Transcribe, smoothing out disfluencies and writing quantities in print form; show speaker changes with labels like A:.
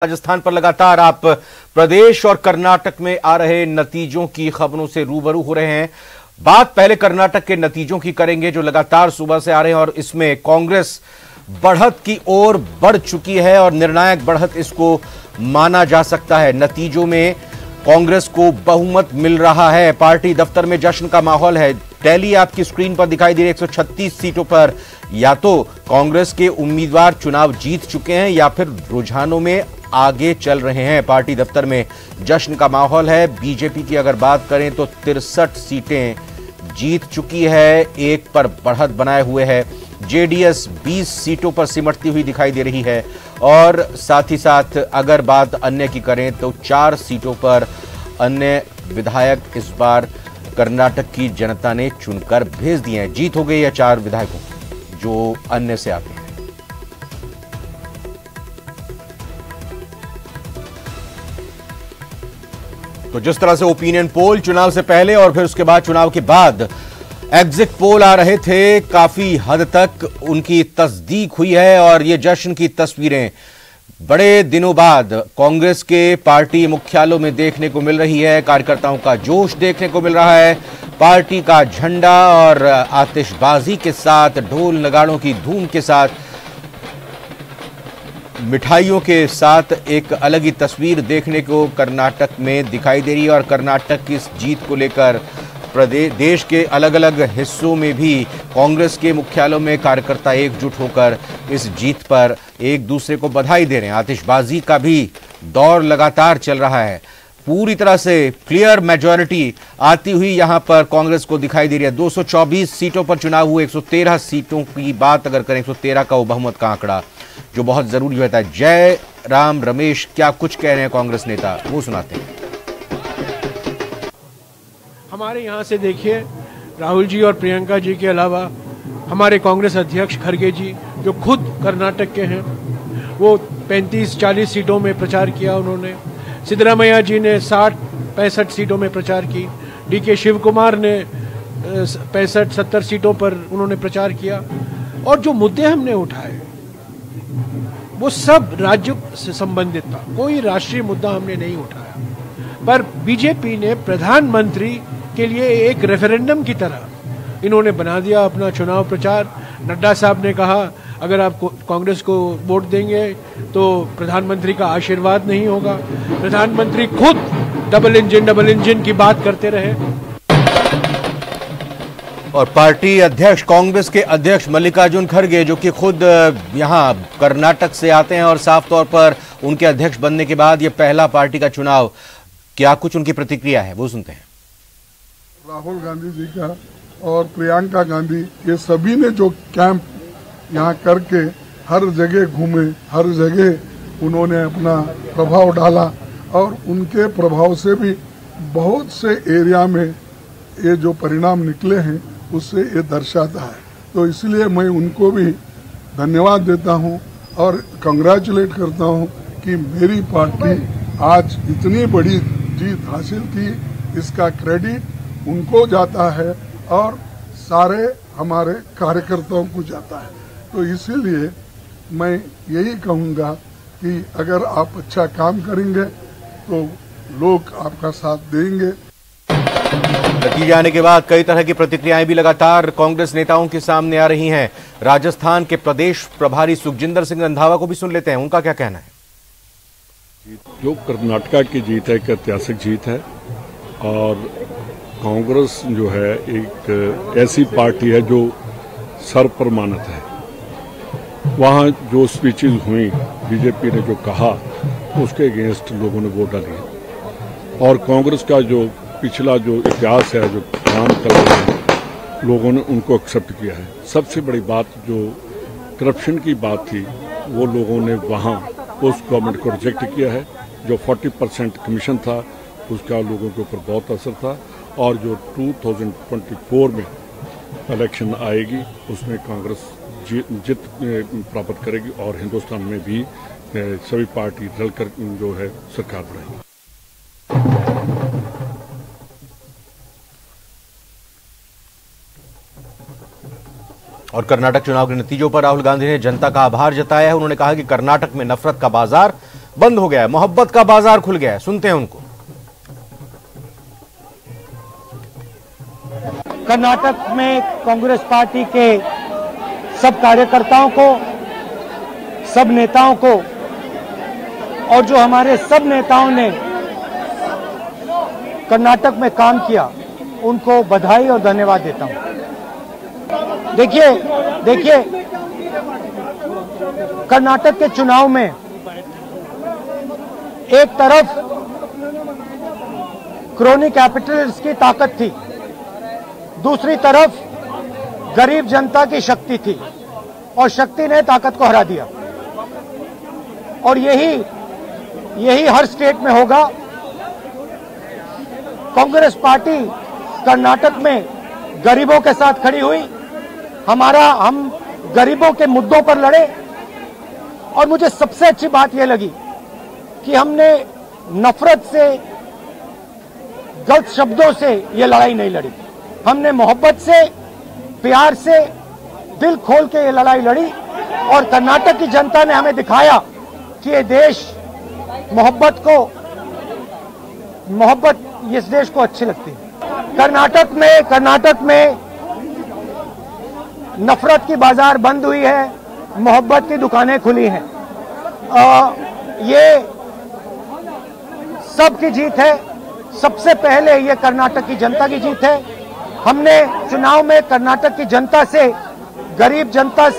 A: राजस्थान पर लगातार आप प्रदेश और कर्नाटक में आ रहे नतीजों की खबरों से रूबरू हो रहे हैं। बात पहले कर्नाटक के नतीजों की करेंगे जो लगातार सुबह से आ रहे हैं और इसमें कांग्रेस बढ़त की ओर बढ़ चुकी है और निर्णायक बढ़त इसको माना जा सकता है। नतीजों में कांग्रेस को बहुमत मिल रहा है। पार्टी दफ्तर में जश्न का माहौल है। टैली आपकी स्क्रीन पर दिखाई दे रही 136 सीटों पर या तो कांग्रेस के उम्मीदवार चुनाव जीत चुके हैं या फिर रुझानों में आगे चल रहे हैं। पार्टी दफ्तर में जश्न का माहौल है। बीजेपी की अगर बात करें तो 63 सीटें जीत चुकी है, एक पर बढ़त बनाए हुए है। जेडीएस 20 सीटों पर सिमटती हुई दिखाई दे रही है और साथ ही साथ अगर बात अन्य की करें तो 4 सीटों पर अन्य विधायक इस बार कर्नाटक की जनता ने चुनकर भेज दिए हैं। जीत हो गई है 4 विधायकों जो अन्य से आते हैं। तो जिस तरह से ओपिनियन पोल चुनाव से पहले और फिर उसके बाद चुनाव के बाद एग्जिट पोल आ रहे थे, काफी हद तक उनकी तस्दीक हुई है और ये जश्न की तस्वीरें बड़े दिनों बाद कांग्रेस के पार्टी मुख्यालयों में देखने को मिल रही है। कार्यकर्ताओं का जोश देखने को मिल रहा है। पार्टी का झंडा और आतिशबाजी के साथ, ढोल नगाड़ों की धूम के साथ, मिठाइयों के साथ एक अलग ही तस्वीर देखने को कर्नाटक में दिखाई दे रही है और कर्नाटक की इस जीत को लेकर देश के अलग अलग हिस्सों में भी कांग्रेस के मुख्यालयों में कार्यकर्ता एकजुट होकर इस जीत पर एक दूसरे को बधाई दे रहे हैं। आतिशबाजी का भी दौर लगातार चल रहा है। पूरी तरह से क्लियर मेजॉरिटी आती हुई यहां पर कांग्रेस को दिखाई दे रही है। 224 सीटों पर चुनाव हुए। 113 सीटों की बात अगर करें, 113 का वो बहुमत का आंकड़ा जो बहुत जरूरी होता है। जय राम रमेश क्या कुछ कह रहे हैं कांग्रेस नेता, वो सुनाते हैं।
B: हमारे यहाँ से देखिए, राहुल जी और प्रियंका जी के अलावा हमारे कांग्रेस अध्यक्ष खड़गे जी जो खुद कर्नाटक के हैं, वो 35-40 सीटों में प्रचार किया उन्होंने। सिद्धरामैया जी ने 60-65 सीटों में प्रचार की। डीके शिव कुमार ने 65-70 सीटों पर उन्होंने प्रचार किया। और जो मुद्दे हमने उठाए वो सब राज्य से संबंधित था, कोई राष्ट्रीय मुद्दा हमने नहीं उठाया। पर बीजेपी ने प्रधानमंत्री के लिए एक रेफरेंडम की तरह इन्होंने बना दिया अपना चुनाव प्रचार। नड्डा साहब ने कहा अगर आप कांग्रेस को वोट देंगे तो प्रधानमंत्री का आशीर्वाद नहीं होगा। प्रधानमंत्री खुद डबल इंजन की बात करते रहे।
A: और पार्टी अध्यक्ष, कांग्रेस के अध्यक्ष मल्लिकार्जुन खड़गे जो कि खुद यहां कर्नाटक से आते हैं और साफ तौर पर उनके अध्यक्ष बनने के बाद ये पहला पार्टी का चुनाव, क्या कुछ उनकी प्रतिक्रिया है वो सुनते हैं।
C: राहुल गांधी जी का और प्रियंका गांधी, ये सभी ने जो कैंप यहाँ करके हर जगह घूमे, हर जगह उन्होंने अपना प्रभाव डाला और उनके प्रभाव से भी बहुत से एरिया में ये जो परिणाम निकले हैं उससे ये दर्शाता है। तो इसलिए मैं उनको भी धन्यवाद देता हूँ और कंग्रेचुलेट करता हूँ कि मेरी पार्टी आज इतनी बड़ी जीत हासिल की। इसका क्रेडिट उनको जाता है और सारे हमारे कार्यकर्ताओं को जाता है। तो इसीलिए मैं यही कहूँगा कि अगर आप अच्छा काम करेंगे तो लोग आपका साथ देंगे।
A: नतीजे आने के बाद कई तरह की प्रतिक्रियाएं भी लगातार कांग्रेस नेताओं के सामने आ रही हैं। राजस्थान के प्रदेश प्रभारी सुखजिंदर सिंह रंधावा को भी सुन लेते हैं, उनका क्या कहना है।
D: जो कर्नाटक की जीत है एक ऐतिहासिक जीत है और कांग्रेस जो है एक ऐसी पार्टी है जो सर्वप्रमाणित है। वहाँ जो स्पीचेज हुई, बीजेपी ने जो कहा उसके अगेंस्ट लोगों ने वोट डाली और कांग्रेस का जो पिछला जो इतिहास है, जो काम कर रहे हैं, लोगों ने उनको एक्सेप्ट किया है। सबसे बड़ी बात जो करप्शन की बात थी वो लोगों ने वहाँ उस गवर्नमेंट को रिजेक्ट किया है। जो 40% कमीशन था उसका लोगों के ऊपर बहुत असर था और जो 2024 में इलेक्शन आएगी उसमें कांग्रेस जीत प्राप्त करेगी और हिंदुस्तान में भी सभी पार्टी रलकर जो है सरकार बनाएगी।
A: और कर्नाटक चुनाव के नतीजों पर राहुल गांधी ने जनता का आभार जताया है। उन्होंने कहा कि कर्नाटक में नफरत का बाजार बंद हो गया है, मोहब्बत का बाजार खुल गया है। सुनते हैं उनको।
E: कर्नाटक में कांग्रेस पार्टी के सब कार्यकर्ताओं को, सब नेताओं को और जो हमारे सब नेताओं ने कर्नाटक में काम किया, उनको बधाई और धन्यवाद देता हूं। देखिए कर्नाटक के चुनाव में एक तरफ क्रोनी कैपिटल्स की ताकत थी, दूसरी तरफ गरीब जनता की शक्ति थी और शक्ति ने ताकत को हरा दिया। और यही हर स्टेट में होगा। कांग्रेस पार्टी कर्नाटक में गरीबों के साथ खड़ी हुई, हम गरीबों के मुद्दों पर लड़े। और मुझे सबसे अच्छी बात यह लगी कि हमने नफरत से, गलत शब्दों से ये लड़ाई नहीं लड़ी। हमने मोहब्बत से, प्यार से, दिल खोल के ये लड़ाई लड़ी। और कर्नाटक की जनता ने हमें दिखाया कि ये देश मोहब्बत इस देश को अच्छी लगती है। कर्नाटक में नफरत की बाजार बंद हुई है, मोहब्बत की दुकानें खुली हैं। ये सबकी जीत है। सबसे पहले ये कर्नाटक की जनता की जीत है। हमने चुनाव में कर्नाटक की जनता से, गरीब जनता से